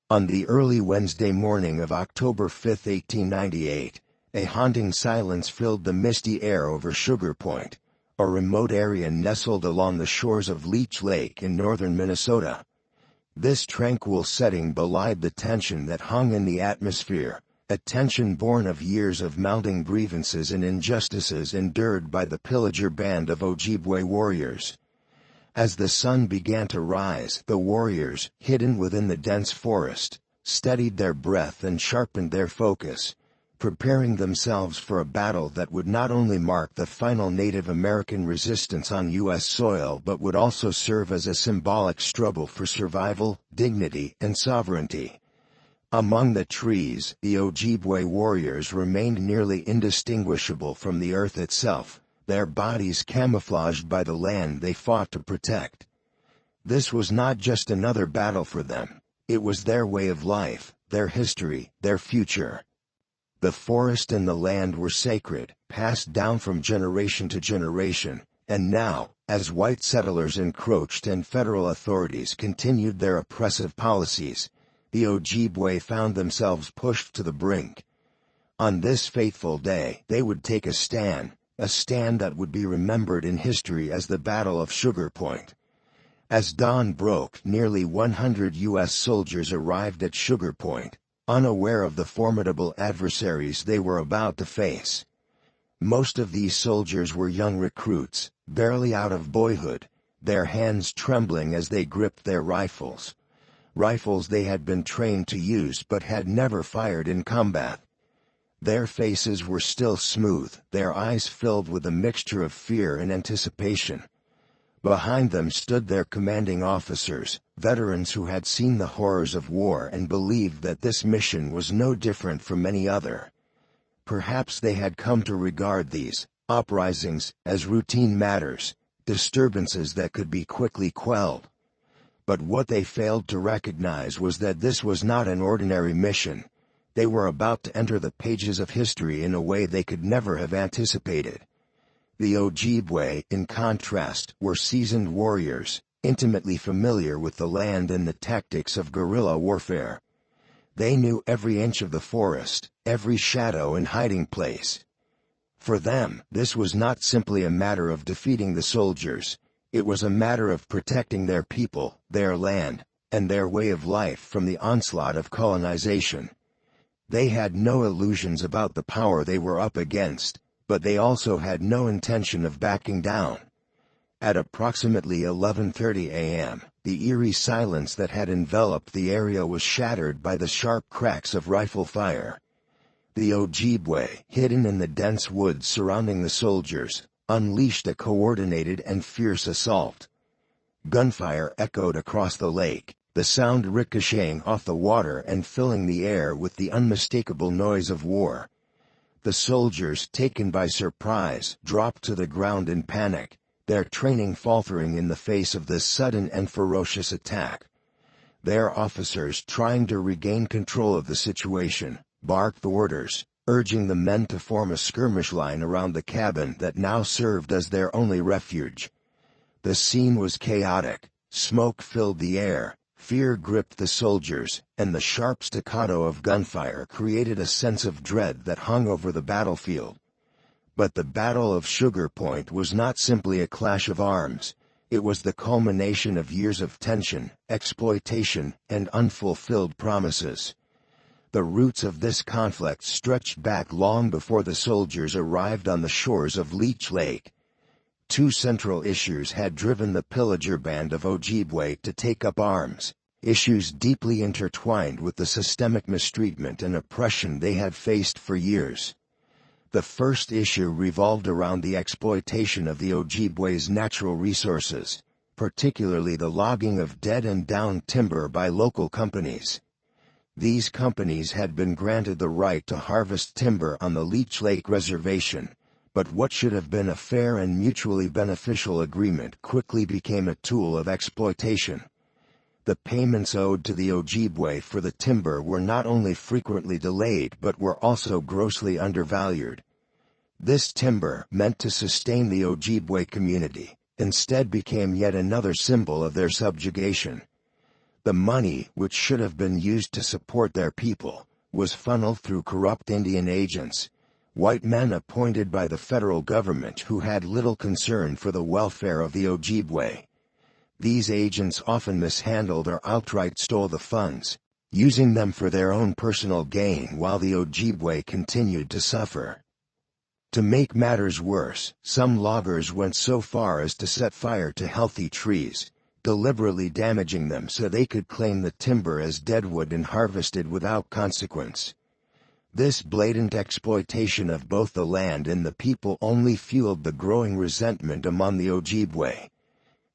On the early Wednesday morning of October 5, 1898, a haunting silence filled the misty air over Sugar Point, a remote area nestled along the shores of Leech Lake in northern Minnesota. This tranquil setting belied the tension that hung in the atmosphere, a tension born of years of mounting grievances and injustices endured by the Pillager band of Ojibwe warriors. As the sun began to rise, the warriors, hidden within the dense forest, steadied their breath and sharpened their focus, preparing themselves for a battle that would not only mark the final Native American resistance on U.S. soil but would also serve as a symbolic struggle for survival, dignity, and sovereignty. Among the trees, the Ojibwe warriors remained nearly indistinguishable from the earth itself, their bodies camouflaged by the land they fought to protect. This was not just another battle for them. It was their way of life, their history, their future. The forest and the land were sacred, passed down from generation to generation, and now, as white settlers encroached and federal authorities continued their oppressive policies, the Ojibwe found themselves pushed to the brink. On this fateful day, they would take a stand that would be remembered in history as the Battle of Sugar Point. As dawn broke, nearly 100 U.S. soldiers arrived at Sugar Point, unaware of the formidable adversaries they were about to face. Most of these soldiers were young recruits, barely out of boyhood, their hands trembling as they gripped their rifles they had been trained to use but had never fired in combat. Their faces were still smooth, their eyes filled with a mixture of fear and anticipation. Behind them stood their commanding officers, veterans who had seen the horrors of war and believed that this mission was no different from any other. Perhaps they had come to regard these uprisings as routine matters, disturbances that could be quickly quelled. But what they failed to recognize was that this was not an ordinary mission. They were about to enter the pages of history in a way they could never have anticipated. The Ojibwe, in contrast, were seasoned warriors, intimately familiar with the land and the tactics of guerrilla warfare. They knew every inch of the forest, every shadow and hiding place. For them, this was not simply a matter of defeating the soldiers. It was a matter of protecting their people, their land, and their way of life from the onslaught of colonization. They had no illusions about the power they were up against, but they also had no intention of backing down. At approximately 11:30 a.m., the eerie silence that had enveloped the area was shattered by the sharp cracks of rifle fire. The Ojibwe, hidden in the dense woods surrounding the soldiers, unleashed a coordinated and fierce assault. Gunfire echoed across the lake, the sound ricocheting off the water and filling the air with the unmistakable noise of war. The soldiers, taken by surprise, dropped to the ground in panic, their training faltering in the face of this sudden and ferocious attack. Their officers, trying to regain control of the situation, barked orders, urging the men to form a skirmish line around the cabin that now served as their only refuge. The scene was chaotic. Smoke filled the air, fear gripped the soldiers, and the sharp staccato of gunfire created a sense of dread that hung over the battlefield. But the Battle of Sugar Point was not simply a clash of arms. It was the culmination of years of tension, exploitation, and unfulfilled promises. The roots of this conflict stretched back long before the soldiers arrived on the shores of Leech Lake. Two central issues had driven the Pillager band of Ojibwe to take up arms, issues deeply intertwined with the systemic mistreatment and oppression they had faced for years. The first issue revolved around the exploitation of the Ojibwe's natural resources, particularly the logging of dead and downed timber by local companies. These companies had been granted the right to harvest timber on the Leech Lake Reservation, but what should have been a fair and mutually beneficial agreement quickly became a tool of exploitation. The payments owed to the Ojibwe for the timber were not only frequently delayed but were also grossly undervalued. This timber, meant to sustain the Ojibwe community, instead became yet another symbol of their subjugation. The money, which should have been used to support their people, was funneled through corrupt Indian agents, white men appointed by the federal government who had little concern for the welfare of the Ojibwe. These agents often mishandled or outright stole the funds, using them for their own personal gain while the Ojibwe continued to suffer. To make matters worse, some loggers went so far as to set fire to healthy trees, deliberately damaging them so they could claim the timber as deadwood and harvested without consequence. This blatant exploitation of both the land and the people only fueled the growing resentment among the Ojibwe.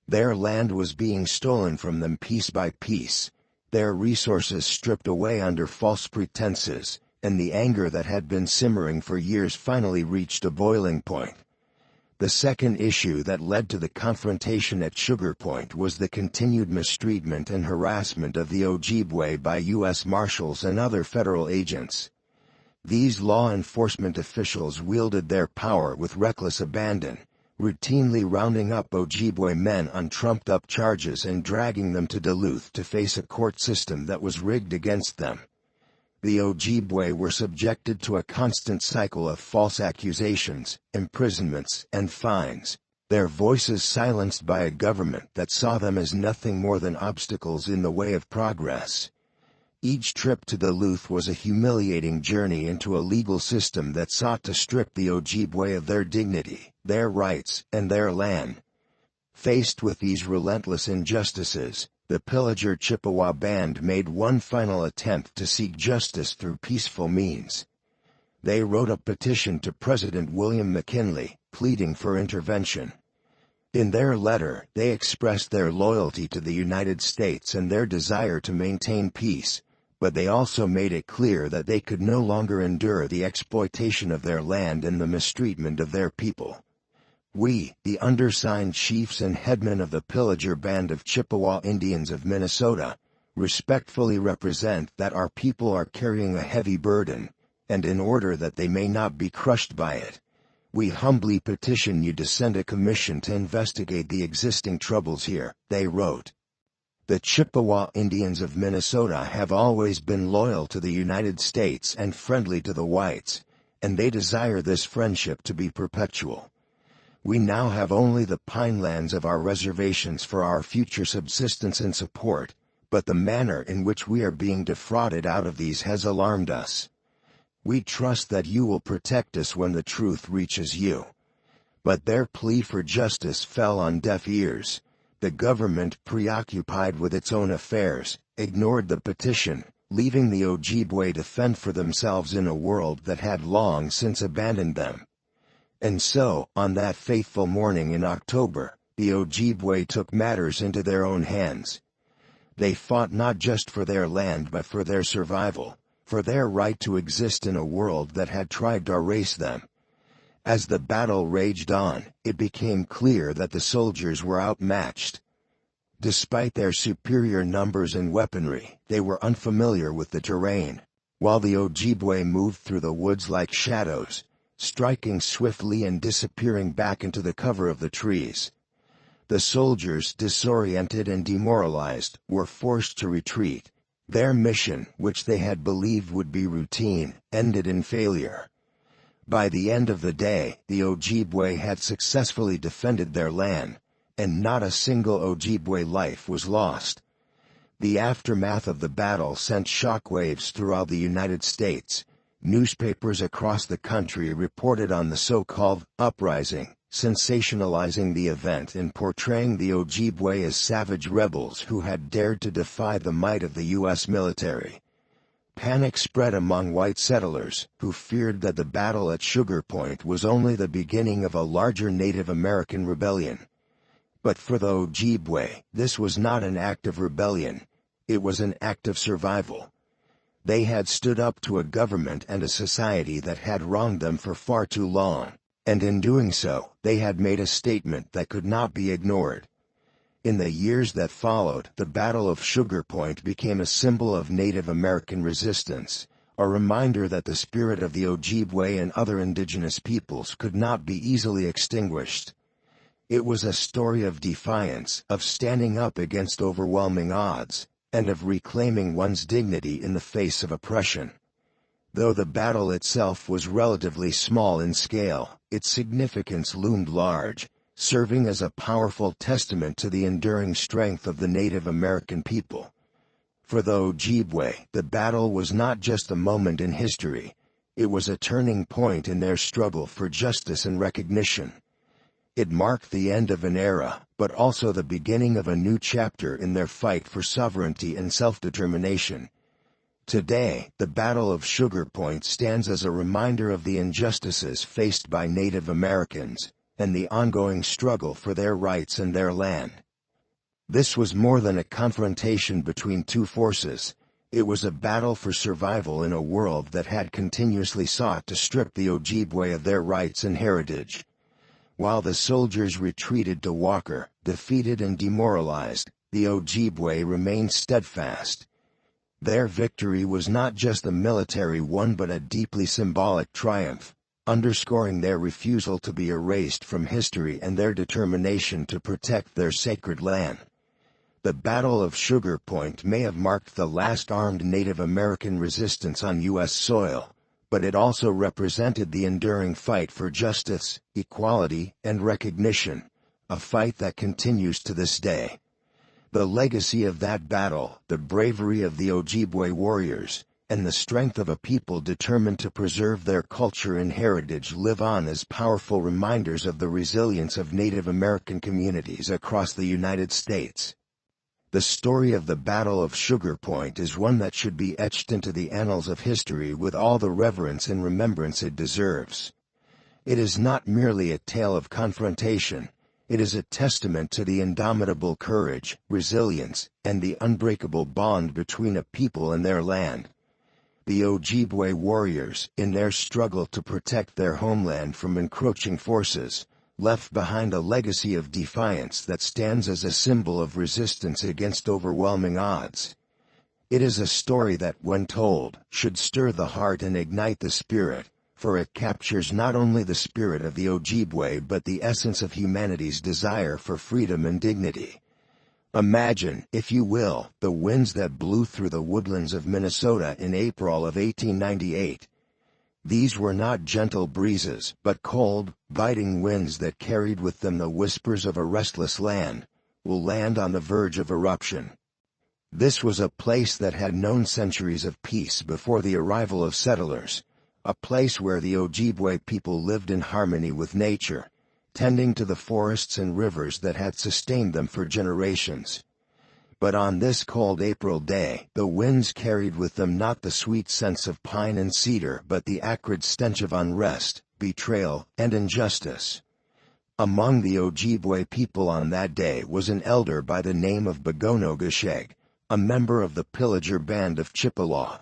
Their land was being stolen from them piece by piece, their resources stripped away under false pretenses, and the anger that had been simmering for years finally reached a boiling point. The second issue that led to the confrontation at Sugar Point was the continued mistreatment and harassment of the Ojibwe by U.S. Marshals and other federal agents. These law enforcement officials wielded their power with reckless abandon, routinely rounding up Ojibwe men on trumped-up charges and dragging them to Duluth to face a court system that was rigged against them. The Ojibwe were subjected to a constant cycle of false accusations, imprisonments, and fines, their voices silenced by a government that saw them as nothing more than obstacles in the way of progress. Each trip to Duluth was a humiliating journey into a legal system that sought to strip the Ojibwe of their dignity, their rights, and their land. Faced with these relentless injustices, the Pillager Chippewa Band made one final attempt to seek justice through peaceful means. They wrote a petition to President William McKinley, pleading for intervention. In their letter, they expressed their loyalty to the United States and their desire to maintain peace, but they also made it clear that they could no longer endure the exploitation of their land and the mistreatment of their people. We, the undersigned chiefs and headmen of the Pillager Band of Chippewa Indians of Minnesota, respectfully represent that our people are carrying a heavy burden, and in order that they may not be crushed by it, we humbly petition you to send a commission to investigate the existing troubles here, they wrote. The Chippewa Indians of Minnesota have always been loyal to the United States and friendly to the whites, and they desire this friendship to be perpetual. We now have only the pinelands of our reservations for our future subsistence and support, but the manner in which we are being defrauded out of these has alarmed us. We trust that you will protect us when the truth reaches you. But their plea for justice fell on deaf ears. The government, preoccupied with its own affairs, ignored the petition, leaving the Ojibwe to fend for themselves in a world that had long since abandoned them. And so, on that fateful morning in October, the Ojibwe took matters into their own hands. They fought not just for their land but for their survival, for their right to exist in a world that had tried to erase them. As the battle raged on, it became clear that the soldiers were outmatched. Despite their superior numbers and weaponry, they were unfamiliar with the terrain, while the Ojibwe moved through the woods like shadows, striking swiftly and disappearing back into the cover of the trees. The soldiers, disoriented and demoralized, were forced to retreat. Their mission, which they had believed would be routine, ended in failure. By the end of the day, the Ojibwe had successfully defended their land, and not a single Ojibwe life was lost. The aftermath of the battle sent shockwaves throughout the United States. Newspapers across the country reported on the so-called uprising, sensationalizing the event and portraying the Ojibwe as savage rebels who had dared to defy the might of the U.S. military. Panic spread among white settlers, who feared that the battle at Sugar Point was only the beginning of a larger Native American rebellion. But for the Ojibwe, this was not an act of rebellion. It was an act of survival. They had stood up to a government and a society that had wronged them for far too long, and in doing so, they had made a statement that could not be ignored. In the years that followed, the Battle of Sugar Point became a symbol of Native American resistance, a reminder that the spirit of the Ojibwe and other indigenous peoples could not be easily extinguished. It was a story of defiance, of standing up against overwhelming odds, and of reclaiming one's dignity in the face of oppression. Though the battle itself was relatively small in scale, its significance loomed large, serving as a powerful testament to the enduring strength of the Native American people. For the Ojibwe, the battle was not just a moment in history, it was a turning point in their struggle for justice and recognition. It marked the end of an era, but also the beginning of a new chapter in their fight for sovereignty and self-determination. Today, the Battle of Sugar Point stands as a reminder of the injustices faced by Native Americans, and the ongoing struggle for their rights and their land. This was more than a confrontation between two forces. It was a battle for survival in a world that had continuously sought to strip the Ojibwe of their rights and heritage. While the soldiers retreated to Walker, defeated and demoralized, the Ojibwe remained steadfast. Their victory was not just a military one but a deeply symbolic triumph, underscoring their refusal to be erased from history and their determination to protect their sacred land. The Battle of Sugar Point may have marked the last armed Native American resistance on U.S. soil, but it also represented the enduring fight for justice, equality, and recognition, a fight that continues to this day. The legacy of that battle, the bravery of the Ojibwe warriors, and the strength of a people determined to preserve their culture and heritage live on as powerful reminders of the resilience of Native American communities across the United States. The story of the Battle of Sugar Point is one that should be etched into the annals of history with all the reverence and remembrance it deserves. It is not merely a tale of confrontation. It is a testament to the indomitable courage, resilience, and the unbreakable bond between a people and their land. The Ojibwe warriors, in their struggle to protect their homeland from encroaching forces, left behind a legacy of defiance that stands as a symbol of resistance against overwhelming odds. It is a story that, when told, should stir the heart and ignite the spirit, for it captures not only the spirit of the Ojibwe but the essence of humanity's desire for freedom and dignity. Imagine, if you will, the winds that blew through the woodlands of Minnesota in April of 1898. These were not gentle breezes, but cold, biting winds that carried with them the whispers of a restless land on the verge of eruption. This was a place that had known centuries of peace before the arrival of settlers, a place where the Ojibwe people lived in harmony with nature, tending to the forests and rivers that had sustained them for generations. But on this cold April day, the winds carried with them not the sweet scents of pine and cedar but the acrid stench of unrest, betrayal, and injustice. Among the Ojibwe people on that day was an elder by the name of Bugonaygeshig, a member of the pillager band of Chippewa.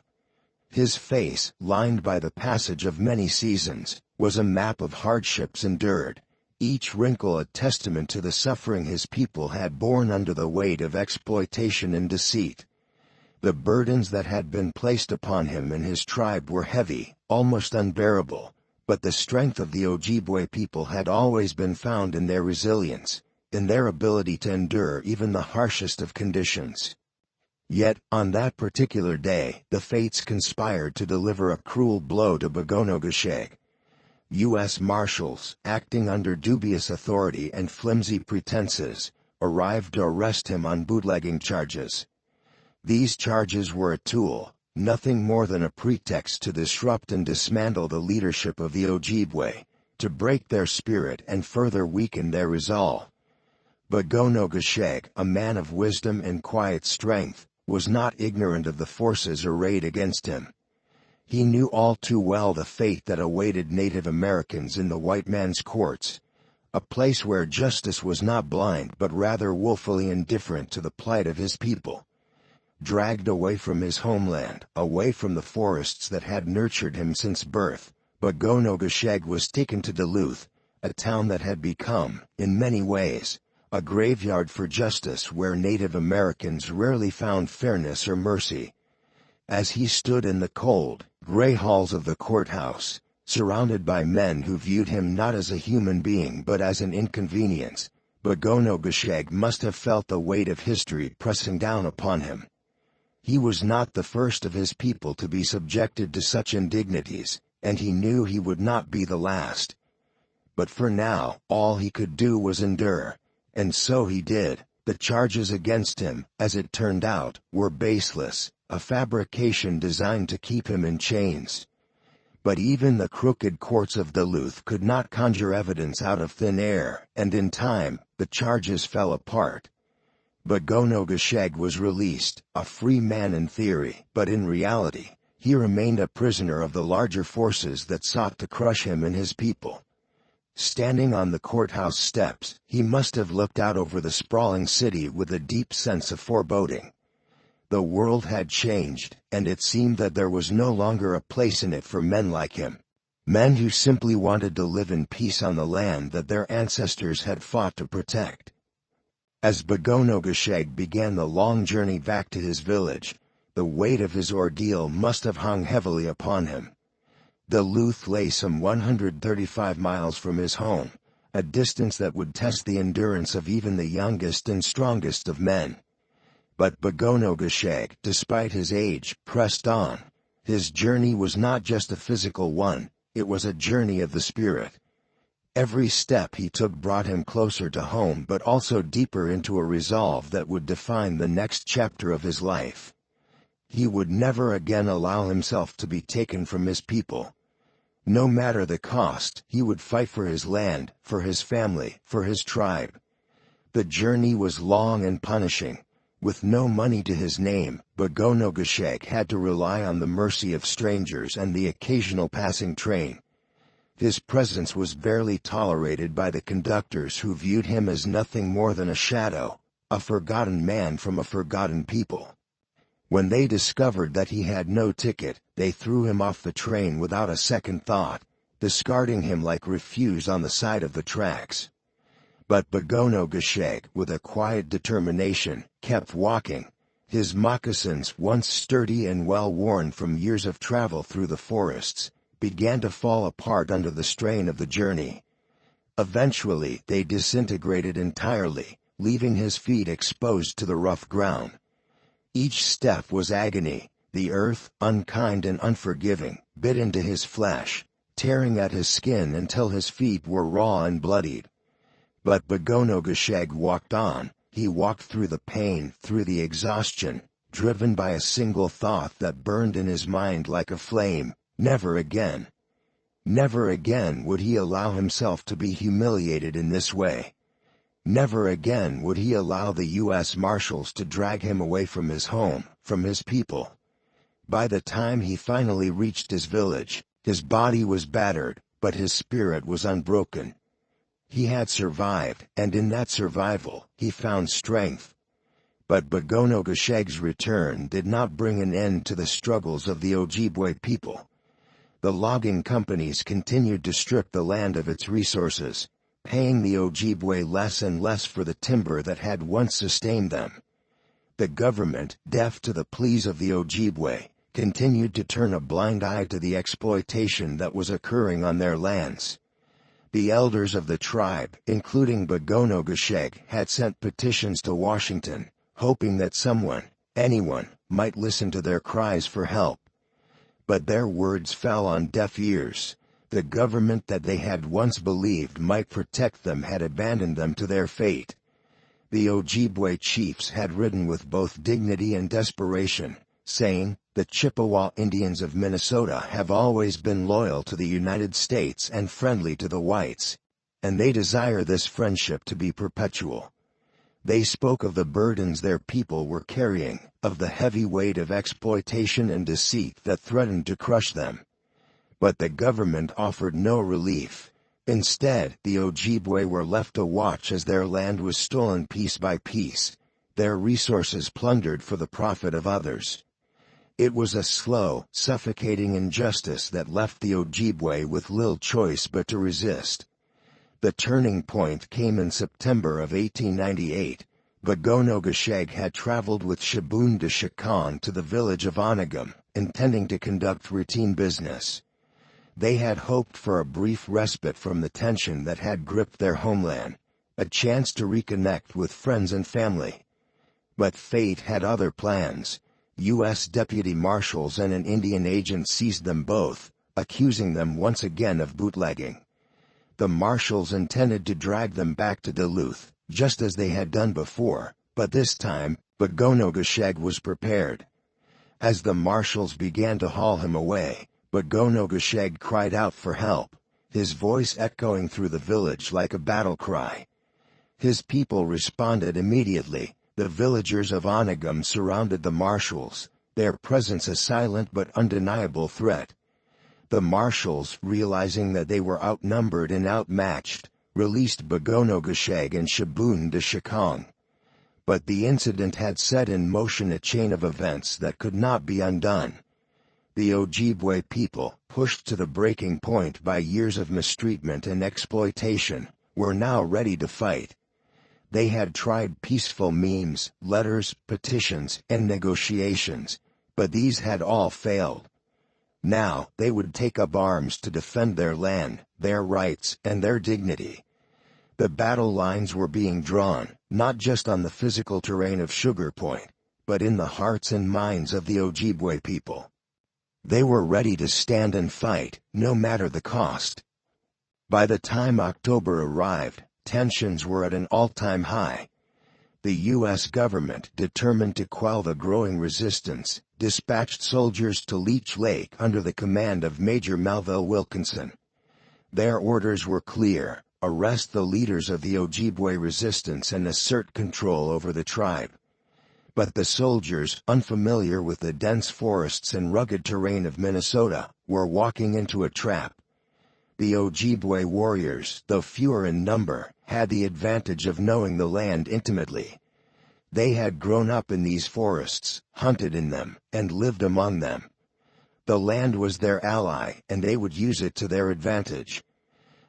His face, lined by the passage of many seasons, was a map of hardships endured, each wrinkle a testament to the suffering his people had borne under the weight of exploitation and deceit. The burdens that had been placed upon him and his tribe were heavy, almost unbearable, but the strength of the Ojibwe people had always been found in their resilience, in their ability to endure even the harshest of conditions. Yet, on that particular day, the fates conspired to deliver a cruel blow to Bugonaygeshig. U.S. Marshals, acting under dubious authority and flimsy pretenses, arrived to arrest him on bootlegging charges. These charges were a tool, nothing more than a pretext to disrupt and dismantle the leadership of the Ojibwe, to break their spirit and further weaken their resolve. Bugonaygeshig, a man of wisdom and quiet strength, was not ignorant of the forces arrayed against him. He knew all too well the fate that awaited Native Americans in the white man's courts, a place where justice was not blind but rather woefully indifferent to the plight of his people. Dragged away from his homeland, away from the forests that had nurtured him since birth, Bugonaygeshig was taken to Duluth, a town that had become, in many ways, a graveyard for justice where Native Americans rarely found fairness or mercy. As he stood in the cold, gray halls of the courthouse, surrounded by men who viewed him not as a human being but as an inconvenience, Bugonaygeshig must have felt the weight of history pressing down upon him. He was not the first of his people to be subjected to such indignities, and he knew he would not be the last. But for now, all he could do was endure, and so he did. The charges against him, as it turned out, were baseless, a fabrication designed to keep him in chains. But even the crooked courts of Duluth could not conjure evidence out of thin air, and in time, the charges fell apart. Bugonaygeshig was released, a free man in theory, but in reality, he remained a prisoner of the larger forces that sought to crush him and his people. Standing on the courthouse steps, he must have looked out over the sprawling city with a deep sense of foreboding. The world had changed, and it seemed that there was no longer a place in it for men like him. Men who simply wanted to live in peace on the land that their ancestors had fought to protect. As Bugonaygeshig began the long journey back to his village, the weight of his ordeal must have hung heavily upon him. Duluth lay some 135 miles from his home, a distance that would test the endurance of even the youngest and strongest of men. But Bugonaygeshig, despite his age, pressed on. His journey was not just a physical one, it was a journey of the spirit. Every step he took brought him closer to home, but also deeper into a resolve that would define the next chapter of his life. He would never again allow himself to be taken from his people. No matter the cost, he would fight for his land, for his family, for his tribe. The journey was long and punishing. With no money to his name, Bugonaygeshig had to rely on the mercy of strangers and the occasional passing train. His presence was barely tolerated by the conductors, who viewed him as nothing more than a shadow, a forgotten man from a forgotten people. When they discovered that he had no ticket, they threw him off the train without a second thought, discarding him like refuse on the side of the tracks. But Bugonaygeshig, with a quiet determination, kept walking. His moccasins, once sturdy and well-worn from years of travel through the forests, began to fall apart under the strain of the journey. Eventually, they disintegrated entirely, leaving his feet exposed to the rough ground. Each step was agony. The earth, unkind and unforgiving, bit into his flesh, tearing at his skin until his feet were raw and bloodied. But Bugonaygeshig walked on. He walked through the pain, through the exhaustion, driven by a single thought that burned in his mind like a flame: never again. Never again would he allow himself to be humiliated in this way. Never again would he allow the U.S. Marshals to drag him away from his home, from his people. By the time he finally reached his village, his body was battered, but his spirit was unbroken. He had survived, and in that survival, he found strength. But Bugonaygeshig's return did not bring an end to the struggles of the Ojibwe people. The logging companies continued to strip the land of its resources, paying the Ojibwe less and less for the timber that had once sustained them. The government, deaf to the pleas of the Ojibwe, continued to turn a blind eye to the exploitation that was occurring on their lands. The elders of the tribe, including Bugonaygeshig, had sent petitions to Washington, hoping that someone, anyone, might listen to their cries for help. But their words fell on deaf ears. The government that they had once believed might protect them had abandoned them to their fate. The Ojibwe chiefs had ridden with both dignity and desperation, saying, "The Chippewa Indians of Minnesota have always been loyal to the United States and friendly to the whites, and they desire this friendship to be perpetual." They spoke of the burdens their people were carrying, of the heavy weight of exploitation and deceit that threatened to crush them. But the government offered no relief. Instead, the Ojibwe were left to watch as their land was stolen piece by piece, their resources plundered for the profit of others. It was a slow, suffocating injustice that left the Ojibwe with little choice but to resist. The turning point came in September of 1898. Bugonaygeshig had traveled with Shibun-de-Chacon to the village of Onagum, intending to conduct routine business. They had hoped for a brief respite from the tension that had gripped their homeland, a chance to reconnect with friends and family. But fate had other plans. U.S. deputy marshals and an Indian agent seized them both, accusing them once again of bootlegging. The marshals intended to drag them back to Duluth, just as they had done before, but this time, Bugonaygeshig was prepared. As the marshals began to haul him away, Bugonaygeshig cried out for help, his voice echoing through the village like a battle cry. His people responded immediately. The villagers of Onagum surrounded the marshals, their presence a silent but undeniable threat. The marshals, realizing that they were outnumbered and outmatched, released Bugonaygeshig and Shaboon de Shikong. But the incident had set in motion a chain of events that could not be undone. The Ojibwe people, pushed to the breaking point by years of mistreatment and exploitation, were now ready to fight. They had tried peaceful means, letters, petitions, and negotiations, but these had all failed. Now, they would take up arms to defend their land, their rights, and their dignity. The battle lines were being drawn, not just on the physical terrain of Sugar Point, but in the hearts and minds of the Ojibwe people. They were ready to stand and fight, no matter the cost. By the time October arrived, tensions were at an all-time high. The U.S. government, determined to quell the growing resistance, dispatched soldiers to Leech Lake under the command of Major Melville Wilkinson. Their orders were clear: arrest the leaders of the Ojibwe resistance and assert control over the tribe. But the soldiers, unfamiliar with the dense forests and rugged terrain of Minnesota, were walking into a trap. The Ojibwe warriors, though fewer in number, had the advantage of knowing the land intimately. They had grown up in these forests, hunted in them, and lived among them. The land was their ally, and they would use it to their advantage.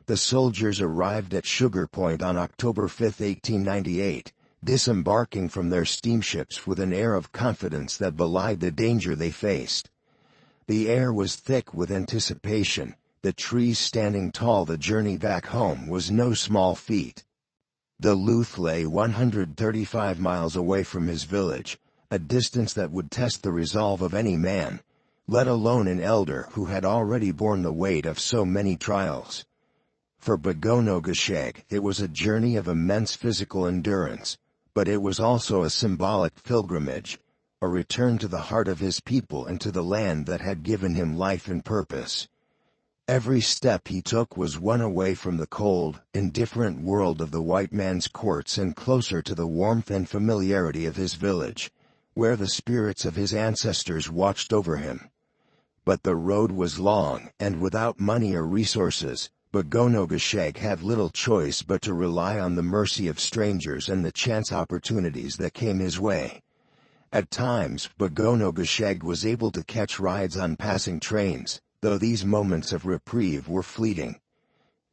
The soldiers arrived at Sugar Point on October 5, 1898, disembarking from their steamships with an air of confidence that belied the danger they faced. The air was thick with anticipation. The trees standing tall. The journey back home was no small feat. Duluth lay 135 miles away from his village, a distance that would test the resolve of any man, let alone an elder who had already borne the weight of so many trials. For Bugonaygeshig, it was a journey of immense physical endurance, but it was also a symbolic pilgrimage, a return to the heart of his people and to the land that had given him life and purpose. Every step he took was one away from the cold, indifferent world of the white man's courts and closer to the warmth and familiarity of his village, where the spirits of his ancestors watched over him. But the road was long, and without money or resources, Bugonaygeshig had little choice but to rely on the mercy of strangers and the chance opportunities that came his way. At times, Bugonaygeshig was able to catch rides on passing trains, though these moments of reprieve were fleeting.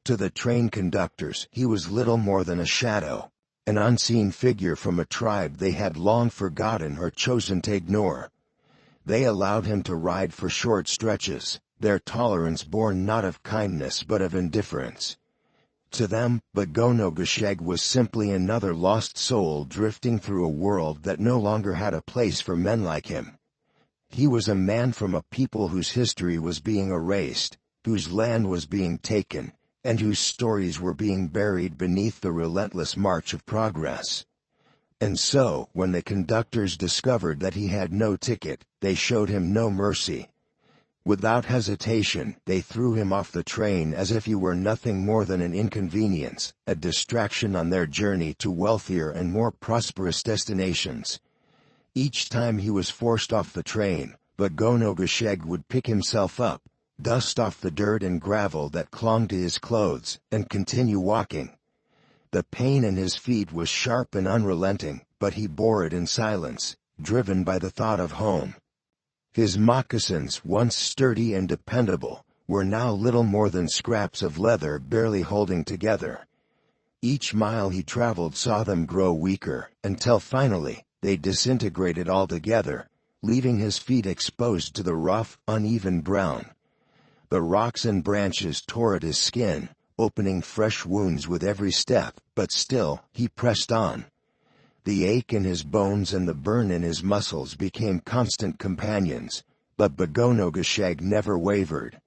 To the train conductors, he was little more than a shadow, an unseen figure from a tribe they had long forgotten or chosen to ignore. They allowed him to ride for short stretches, their tolerance born not of kindness but of indifference. To them, Bugonaygeshig was simply another lost soul drifting through a world that no longer had a place for men like him. He was a man from a people whose history was being erased, whose land was being taken, and whose stories were being buried beneath the relentless march of progress. And so, when the conductors discovered that he had no ticket, they showed him no mercy. Without hesitation, they threw him off the train as if he were nothing more than an inconvenience, a distraction on their journey to wealthier and more prosperous destinations. Each time he was forced off the train, Bugonaygeshig would pick himself up, dust off the dirt and gravel that clung to his clothes, and continue walking. The pain in his feet was sharp and unrelenting, but he bore it in silence, driven by the thought of home. His moccasins, once sturdy and dependable, were now little more than scraps of leather barely holding together. Each mile he traveled saw them grow weaker, until finally, they disintegrated altogether, leaving his feet exposed to the rough, uneven ground. The rocks and branches tore at his skin, opening fresh wounds with every step, but still, he pressed on. The ache in his bones and the burn in his muscles became constant companions, but Bugonaygeshig never wavered.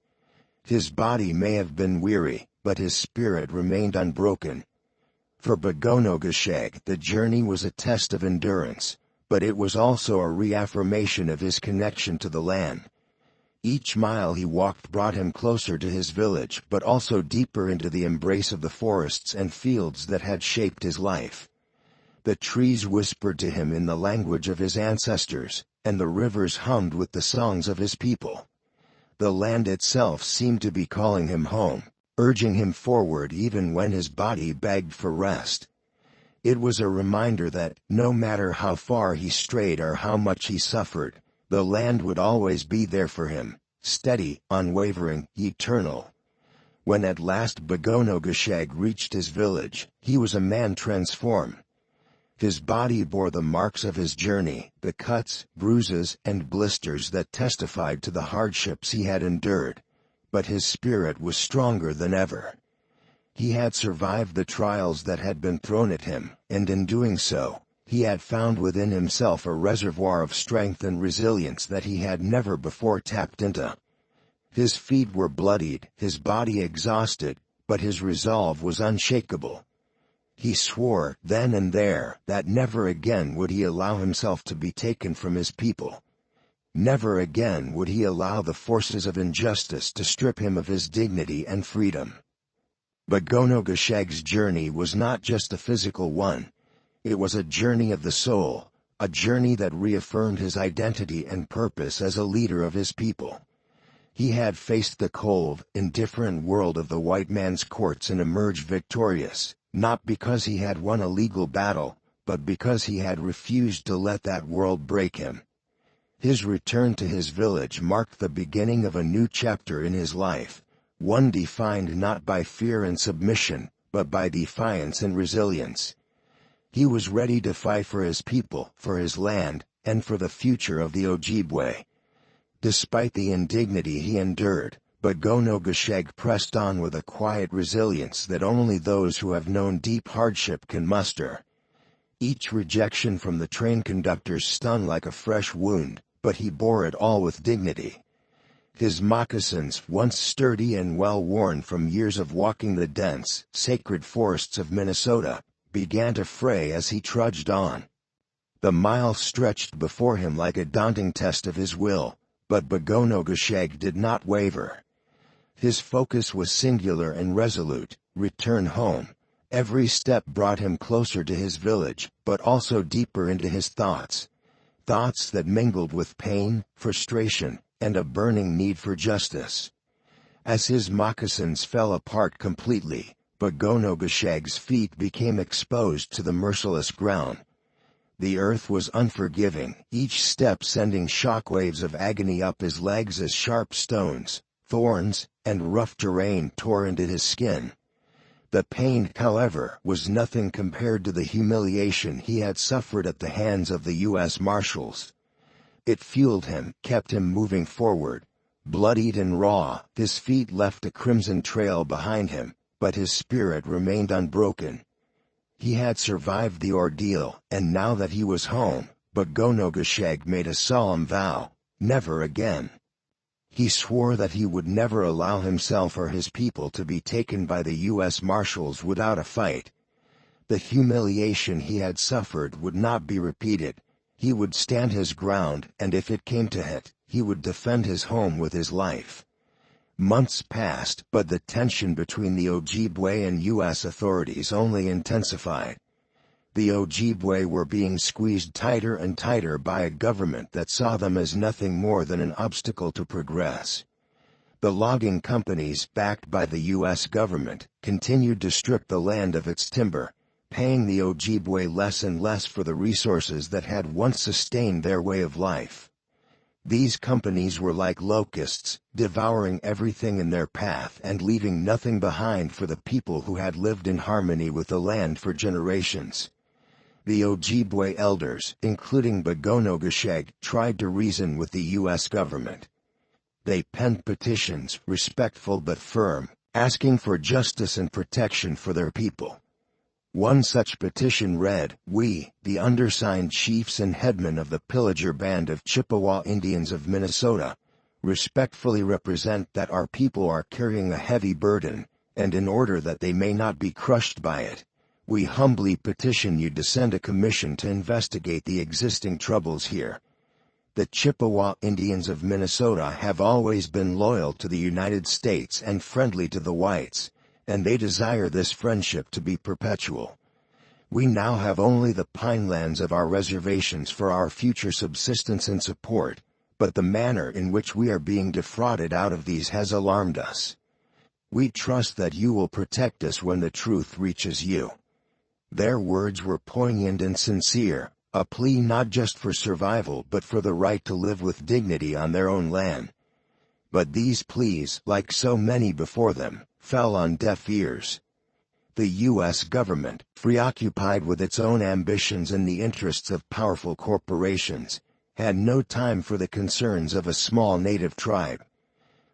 His body may have been weary, but his spirit remained unbroken. For Bugonaygeshig, the journey was a test of endurance, but it was also a reaffirmation of his connection to the land. Each mile he walked brought him closer to his village, but also deeper into the embrace of the forests and fields that had shaped his life. The trees whispered to him in the language of his ancestors, and the rivers hummed with the songs of his people. The land itself seemed to be calling him home, urging him forward even when his body begged for rest. It was a reminder that, no matter how far he strayed or how much he suffered, the land would always be there for him, steady, unwavering, eternal. When at last Bugonaygeshig reached his village, he was a man transformed. His body bore the marks of his journey, the cuts, bruises, and blisters that testified to the hardships he had endured, but his spirit was stronger than ever. He had survived the trials that had been thrown at him, and in doing so, he had found within himself a reservoir of strength and resilience that he had never before tapped into. His feet were bloodied, his body exhausted, but his resolve was unshakable. He swore, then and there, that never again would he allow himself to be taken from his people. Never again would he allow the forces of injustice to strip him of his dignity and freedom. Bugonaygeshig's journey was not just a physical one. It was a journey of the soul, a journey that reaffirmed his identity and purpose as a leader of his people. He had faced the cold, indifferent world of the white man's courts and emerged victorious, not because he had won a legal battle, but because he had refused to let that world break him. His return to his village marked the beginning of a new chapter in his life, one defined not by fear and submission, but by defiance and resilience. He was ready to fight for his people, for his land, and for the future of the Ojibwe. Despite the indignity he endured, Bugonaygeshig pressed on with a quiet resilience that only those who have known deep hardship can muster. Each rejection from the train conductors stung like a fresh wound, but he bore it all with dignity. His moccasins, once sturdy and well-worn from years of walking the dense, sacred forests of Minnesota, began to fray as he trudged on. The mile stretched before him like a daunting test of his will, but Bugonaygeshig did not waver. His focus was singular and resolute: return home. Every step brought him closer to his village, but also deeper into his thoughts. Thoughts that mingled with pain, frustration, and a burning need for justice. As his moccasins fell apart completely, Bugonaygeshig's feet became exposed to the merciless ground. The earth was unforgiving, each step sending shockwaves of agony up his legs as sharp stones, thorns, and rough terrain tore into his skin. The pain, however, was nothing compared to the humiliation he had suffered at the hands of the U.S. Marshals. It fueled him, kept him moving forward. Bloodied and raw, his feet left a crimson trail behind him, but his spirit remained unbroken. He had survived the ordeal, and now that he was home, Bugonaygeshig made a solemn vow: never again. He swore that he would never allow himself or his people to be taken by the U.S. Marshals without a fight. The humiliation he had suffered would not be repeated. He would stand his ground, and if it came to it, he would defend his home with his life. Months passed, but the tension between the Ojibwe and U.S. authorities only intensified. The Ojibwe were being squeezed tighter and tighter by a government that saw them as nothing more than an obstacle to progress. The logging companies, backed by the U.S. government, continued to strip the land of its timber, paying the Ojibwe less and less for the resources that had once sustained their way of life. These companies were like locusts, devouring everything in their path and leaving nothing behind for the people who had lived in harmony with the land for generations. The Ojibwe elders, including Bugonaygeshig, tried to reason with the U.S. government. They penned petitions, respectful but firm, asking for justice and protection for their people. One such petition read, "We, the undersigned chiefs and headmen of the Pillager Band of Chippewa Indians of Minnesota, respectfully represent that our people are carrying a heavy burden, and in order that they may not be crushed by it, we humbly petition you to send a commission to investigate the existing troubles here. The Chippewa Indians of Minnesota have always been loyal to the United States and friendly to the whites, and they desire this friendship to be perpetual. We now have only the pine lands of our reservations for our future subsistence and support, but the manner in which we are being defrauded out of these has alarmed us. We trust that you will protect us when the truth reaches you." Their words were poignant and sincere, a plea not just for survival but for the right to live with dignity on their own land. But these pleas, like so many before them, fell on deaf ears. The U.S. government, preoccupied with its own ambitions and the interests of powerful corporations, had no time for the concerns of a small native tribe.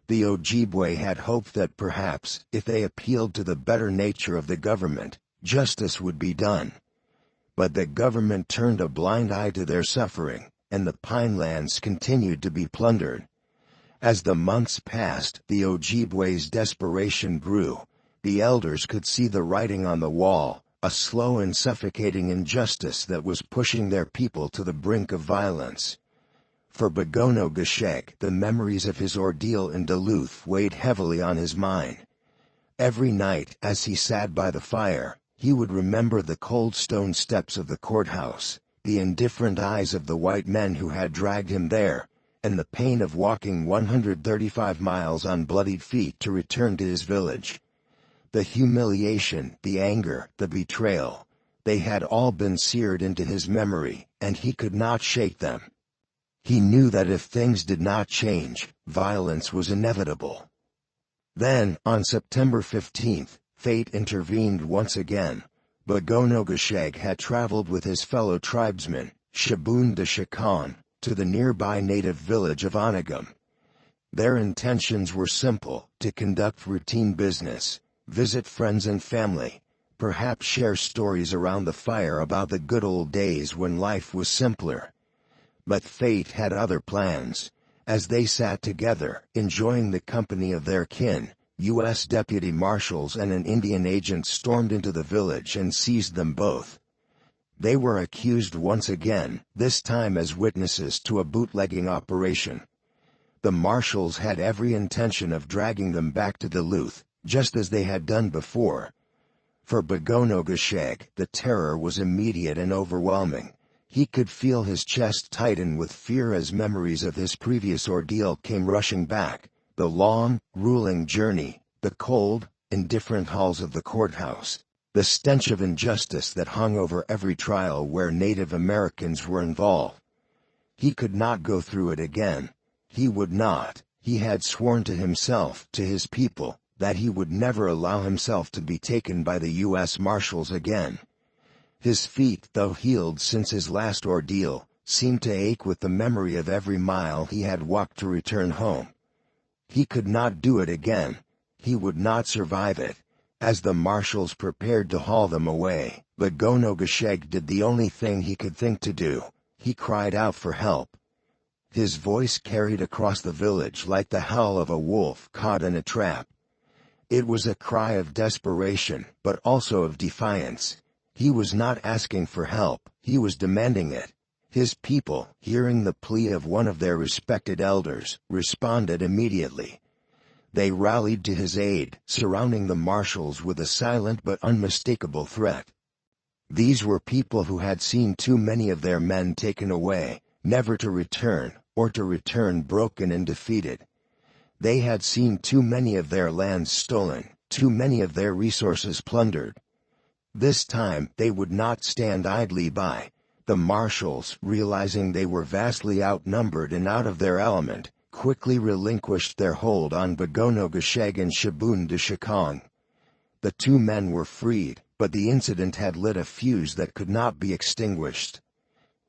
The Ojibwe had hoped that perhaps, if they appealed to the better nature of the government, justice would be done. But the government turned a blind eye to their suffering, and the pine lands continued to be plundered. As the months passed, the Ojibwe's desperation grew. The elders could see the writing on the wall, a slow and suffocating injustice that was pushing their people to the brink of violence. For Bugonaygeshig, the memories of his ordeal in Duluth weighed heavily on his mind. Every night, as he sat by the fire, he would remember the cold stone steps of the courthouse, the indifferent eyes of the white men who had dragged him there, and the pain of walking 135 miles on bloodied feet to return to his village. The humiliation, the anger, the betrayal, they had all been seared into his memory, and he could not shake them. He knew that if things did not change, violence was inevitable. Then, on September 15th, fate intervened once again. Bugonaygeshig had traveled with his fellow tribesmen, Shibun-Dashikon, to the nearby native village of Onagum. Their intentions were simple: to conduct routine business, visit friends and family, perhaps share stories around the fire about the good old days when life was simpler. But fate had other plans. As they sat together, enjoying the company of their kin, U.S. deputy marshals and an Indian agent stormed into the village and seized them both. They were accused once again, this time as witnesses to a bootlegging operation. The marshals had every intention of dragging them back to Duluth, just as they had done before. For Bugonaygeshig, the terror was immediate and overwhelming. He could feel his chest tighten with fear as memories of his previous ordeal came rushing back: the long, grueling journey, the cold, indifferent halls of the courthouse, the stench of injustice that hung over every trial where Native Americans were involved. He could not go through it again. He would not. He had sworn to himself, to his people, that he would never allow himself to be taken by the U.S. Marshals again. His feet, though healed since his last ordeal, seemed to ache with the memory of every mile he had walked to return home. He could not do it again. He would not survive it. As the marshals prepared to haul them away, Bugonaygeshig did the only thing he could think to do. He cried out for help. His voice carried across the village like the howl of a wolf caught in a trap. It was a cry of desperation, but also of defiance. He was not asking for help, he was demanding it. His people, hearing the plea of one of their respected elders, responded immediately. They rallied to his aid, surrounding the marshals with a silent but unmistakable threat. These were people who had seen too many of their men taken away, never to return, or to return broken and defeated. They had seen too many of their lands stolen, too many of their resources plundered. This time they would not stand idly by. The marshals, realizing they were vastly outnumbered and out of their element, quickly relinquished their hold on Bugonaygeshig and Shibun-Dashikon. The two men were freed, but the incident had lit a fuse that could not be extinguished.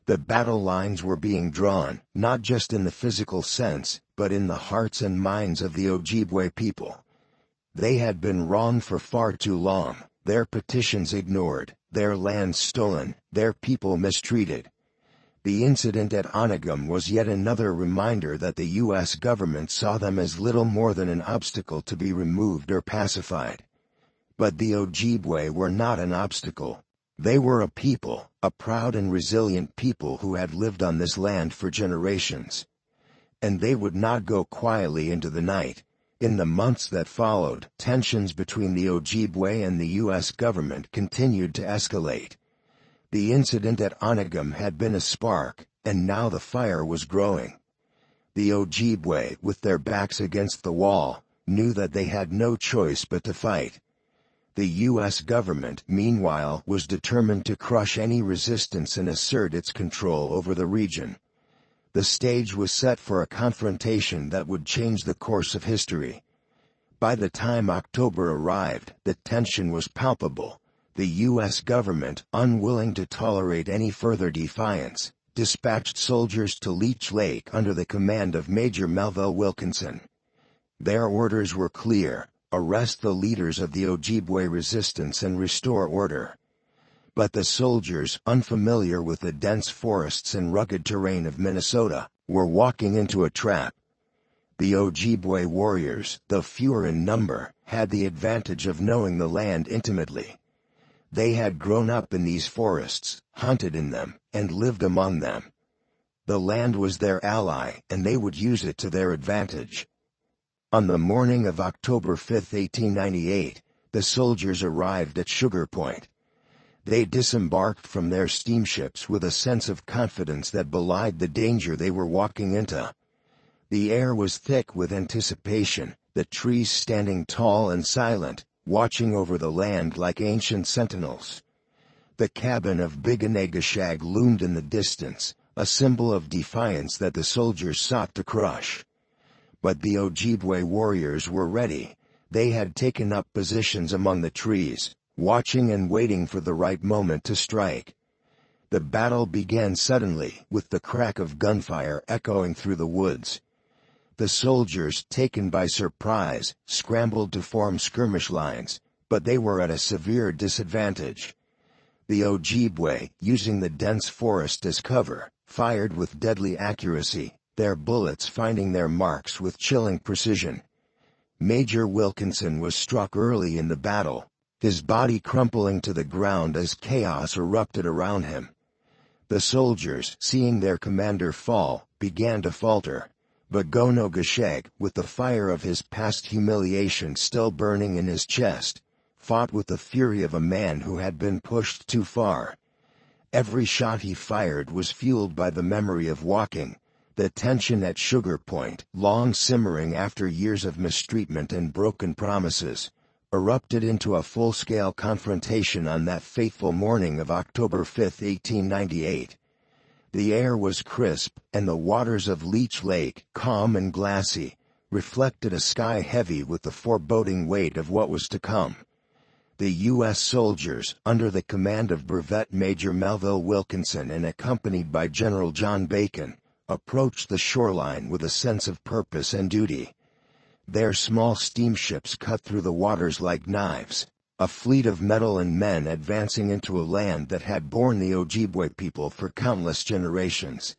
The battle lines were being drawn, not just in the physical sense, but in the hearts and minds of the Ojibwe people. They had been wronged for far too long, their petitions ignored, their land stolen, their people mistreated. The incident at Onagum was yet another reminder that the U.S. government saw them as little more than an obstacle to be removed or pacified. But the Ojibwe were not an obstacle. They were a people, a proud and resilient people who had lived on this land for generations. And they would not go quietly into the night. In the months that followed, tensions between the Ojibwe and the U.S. government continued to escalate. The incident at Onagum had been a spark, and now the fire was growing. The Ojibwe, with their backs against the wall, knew that they had no choice but to fight. The U.S. government, meanwhile, was determined to crush any resistance and assert its control over the region. The stage was set for a confrontation that would change the course of history. By the time October arrived, the tension was palpable. The U.S. government, unwilling to tolerate any further defiance, dispatched soldiers to Leech Lake under the command of Major Melville Wilkinson. Their orders were clear: arrest the leaders of the Ojibwe resistance and restore order. But the soldiers, unfamiliar with the dense forests and rugged terrain of Minnesota, were walking into a trap. The Ojibwe warriors, though fewer in number, had the advantage of knowing the land intimately. They had grown up in these forests, hunted in them, and lived among them. The land was their ally, and they would use it to their advantage. On the morning of October 5, 1898, the soldiers arrived at Sugar Point. They disembarked from their steamships with a sense of confidence that belied the danger they were walking into. The air was thick with anticipation, the trees standing tall and silent, watching over the land like ancient sentinels. The cabin of Bugonaygeshig loomed in the distance, a symbol of defiance that the soldiers sought to crush. But the Ojibwe warriors were ready. They had taken up positions among the trees, watching and waiting for the right moment to strike. The battle began suddenly, with the crack of gunfire echoing through the woods. The soldiers, taken by surprise, scrambled to form skirmish lines, but they were at a severe disadvantage. The Ojibwe, using the dense forest as cover, fired with deadly accuracy, their bullets finding their marks with chilling precision. Major Wilkinson was struck early in the battle, his body crumpling to the ground as chaos erupted around him. The soldiers, seeing their commander fall, began to falter. Bugonaygeshig, with the fire of his past humiliation still burning in his chest, fought with the fury of a man who had been pushed too far. Every shot he fired was fueled by the memory of walking. The tension at Sugar Point, long simmering after years of mistreatment and broken promises, erupted into a full-scale confrontation on that fateful morning of October 5, 1898. The air was crisp, and the waters of Leech Lake, calm and glassy, reflected a sky heavy with the foreboding weight of what was to come. The U.S. soldiers, under the command of Brevet Major Melville Wilkinson and accompanied by General John Bacon, approached the shoreline with a sense of purpose and duty. Their small steamships cut through the waters like knives, a fleet of metal and men advancing into a land that had borne the Ojibwe people for countless generations.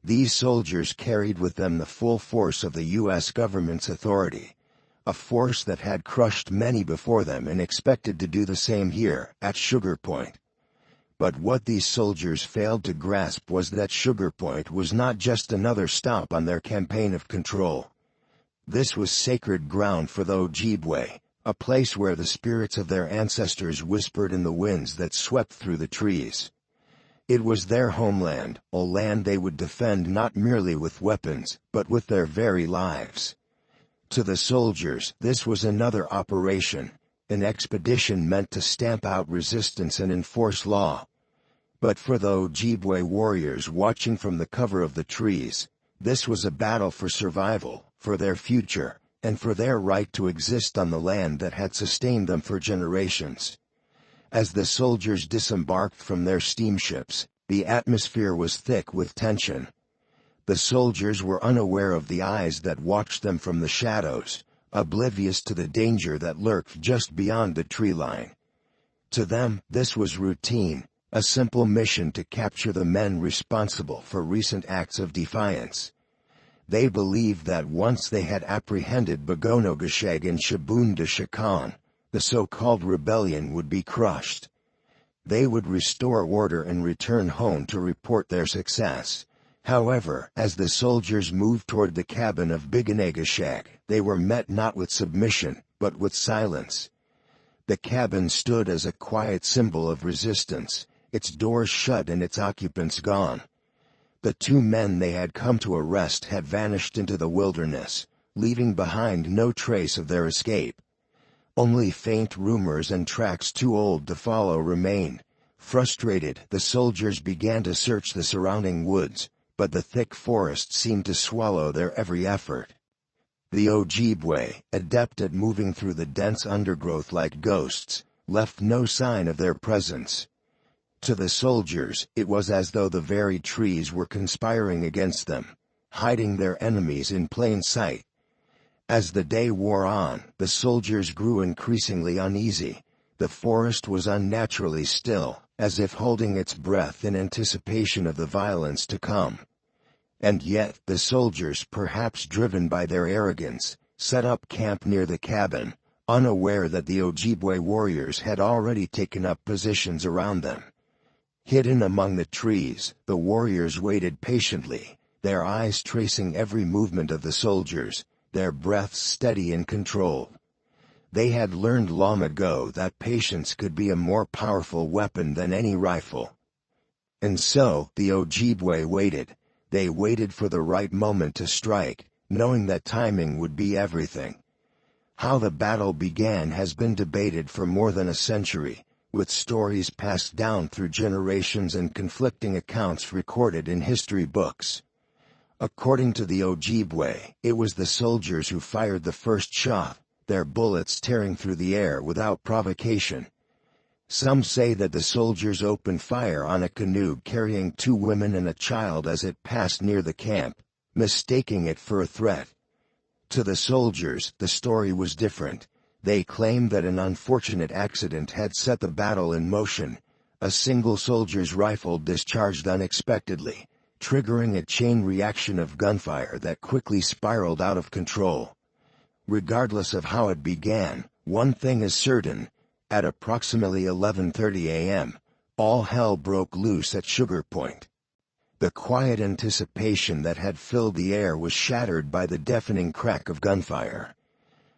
These soldiers carried with them the full force of the U.S. government's authority, a force that had crushed many before them and expected to do the same here, at Sugar Point. But what these soldiers failed to grasp was that Sugar Point was not just another stop on their campaign of control. This was sacred ground for the Ojibwe, a place where the spirits of their ancestors whispered in the winds that swept through the trees. It was their homeland, a land they would defend not merely with weapons, but with their very lives. To the soldiers, this was another operation, an expedition meant to stamp out resistance and enforce law. But for the Ojibwe warriors watching from the cover of the trees, this was a battle for survival, for their future, and for their right to exist on the land that had sustained them for generations. As the soldiers disembarked from their steamships, the atmosphere was thick with tension. The soldiers were unaware of the eyes that watched them from the shadows, oblivious to the danger that lurked just beyond the tree line. To them, this was routine, a simple mission to capture the men responsible for recent acts of defiance. They believed that once they had apprehended Bugonaygeshig and Shibunda, the so-called rebellion would be crushed. They would restore order and return home to report their success. However, as the soldiers moved toward the cabin of Bugonaygeshig, they were met not with submission, but with silence. The cabin stood as a quiet symbol of resistance, its doors shut and its occupants gone. The two men they had come to arrest had vanished into the wilderness, leaving behind no trace of their escape. Only faint rumors and tracks too old to follow remained. Frustrated, the soldiers began to search the surrounding woods, but the thick forest seemed to swallow their every effort. The Ojibwe, adept at moving through the dense undergrowth like ghosts, left no sign of their presence. To the soldiers, it was as though the very trees were conspiring against them, hiding their enemies in plain sight. As the day wore on, the soldiers grew increasingly uneasy. The forest was unnaturally still, as if holding its breath in anticipation of the violence to come. And yet, the soldiers, perhaps driven by their arrogance, set up camp near the cabin, unaware that the Ojibwe warriors had already taken up positions around them. Hidden among the trees, the warriors waited patiently, their eyes tracing every movement of the soldiers, their breaths steady and controlled. They had learned long ago that patience could be a more powerful weapon than any rifle. And so, the Ojibwe waited. They waited for the right moment to strike, knowing that timing would be everything. How the battle began has been debated for more than a century, with stories passed down through generations and conflicting accounts recorded in history books. According to the Ojibwe, it was the soldiers who fired the first shot, their bullets tearing through the air without provocation. Some say that the soldiers opened fire on a canoe carrying 2 women and a child as it passed near the camp, mistaking it for a threat. To the soldiers, the story was different. They claimed that an unfortunate accident had set the battle in motion. A single soldier's rifle discharged unexpectedly, triggering a chain reaction of gunfire that quickly spiraled out of control. Regardless of how it began, one thing is certain: at approximately 11:30 a.m., all hell broke loose at Sugar Point. The quiet anticipation that had filled the air was shattered by the deafening crack of gunfire.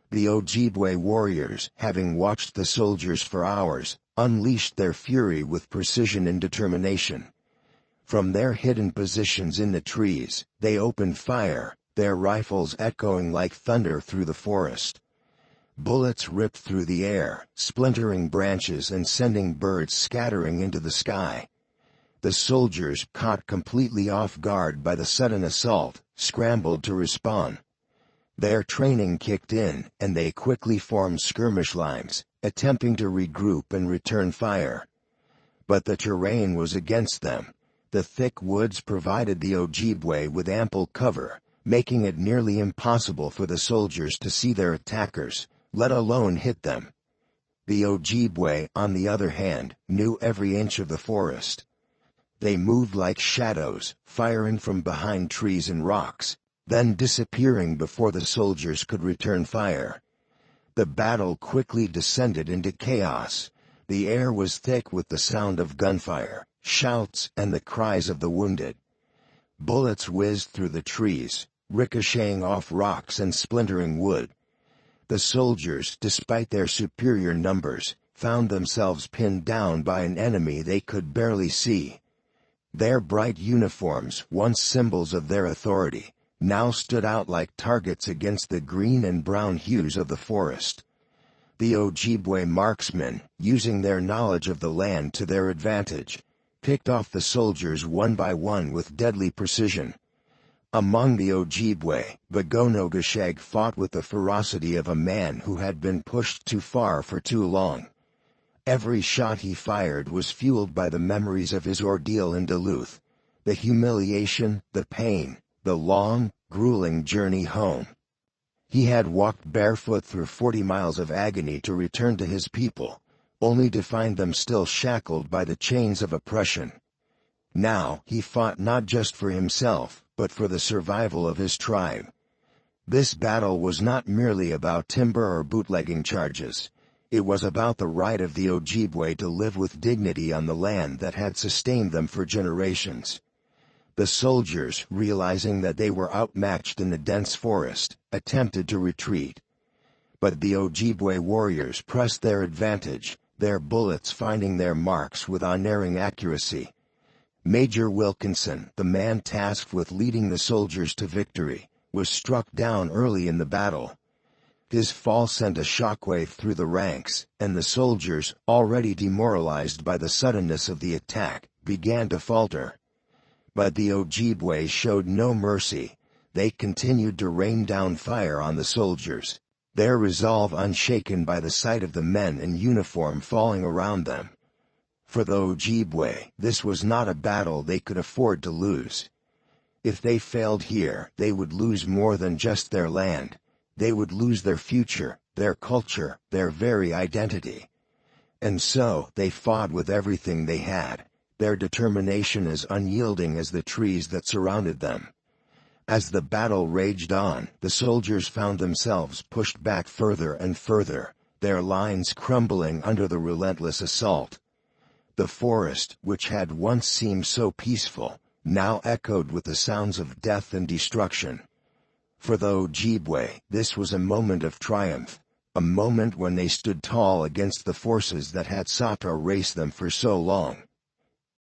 The Ojibwe warriors, having watched the soldiers for hours, unleashed their fury with precision and determination. From their hidden positions in the trees, they opened fire, their rifles echoing like thunder through the forest. Bullets ripped through the air, splintering branches and sending birds scattering into the sky. The soldiers, caught completely off guard by the sudden assault, scrambled to respond. Their training kicked in, and they quickly formed skirmish lines, attempting to regroup and return fire. But the terrain was against them. The thick woods provided the Ojibwe with ample cover, making it nearly impossible for the soldiers to see their attackers, let alone hit them. The Ojibwe, on the other hand, knew every inch of the forest. They moved like shadows, firing from behind trees and rocks, then disappearing before the soldiers could return fire. The battle quickly descended into chaos. The air was thick with the sound of gunfire, shouts, and the cries of the wounded. Bullets whizzed through the trees, ricocheting off rocks and splintering wood. The soldiers, despite their superior numbers, found themselves pinned down by an enemy they could barely see. Their bright uniforms, once symbols of their authority, now stood out like targets against the green and brown hues of the forest. The Ojibwe marksmen, using their knowledge of the land to their advantage, picked off the soldiers one by one with deadly precision. Among the Ojibwe, Bugonaygeshig fought with the ferocity of a man who had been pushed too far for too long. Every shot he fired was fueled by the memories of his ordeal in Duluth, the humiliation, the pain, the long, grueling journey home. He had walked barefoot through 40 miles of agony to return to his people, only to find them still shackled by the chains of oppression. Now he fought not just for himself, but for the survival of his tribe. This battle was not merely about timber or bootlegging charges. It was about the right of the Ojibwe to live with dignity on the land that had sustained them for generations. The soldiers, realizing that they were outmatched in the dense forest, attempted to retreat. But the Ojibwe warriors pressed their advantage, their bullets finding their marks with unerring accuracy. Major Wilkinson, the man tasked with leading the soldiers to victory, was struck down early in the battle. His fall sent a shockwave through the ranks, and the soldiers, already demoralized by the suddenness of the attack, began to falter. But the Ojibwe showed no mercy. They continued to rain down fire on the soldiers, their resolve unshaken by the sight of the men in uniform falling around them. For the Ojibwe, this was not a battle they could afford to lose. If they failed here, they would lose more than just their land. They would lose their future, their culture, their very identity. And so, they fought with everything they had, their determination as unyielding as the trees that surrounded them. As the battle raged on, the soldiers found themselves pushed back further and further, their lines crumbling under the relentless assault. The forest, which had once seemed so peaceful, now echoed with the sounds of death and destruction. For the Ojibwe, this was a moment of triumph, a moment when they stood tall against the forces that had sought to erase them for so long.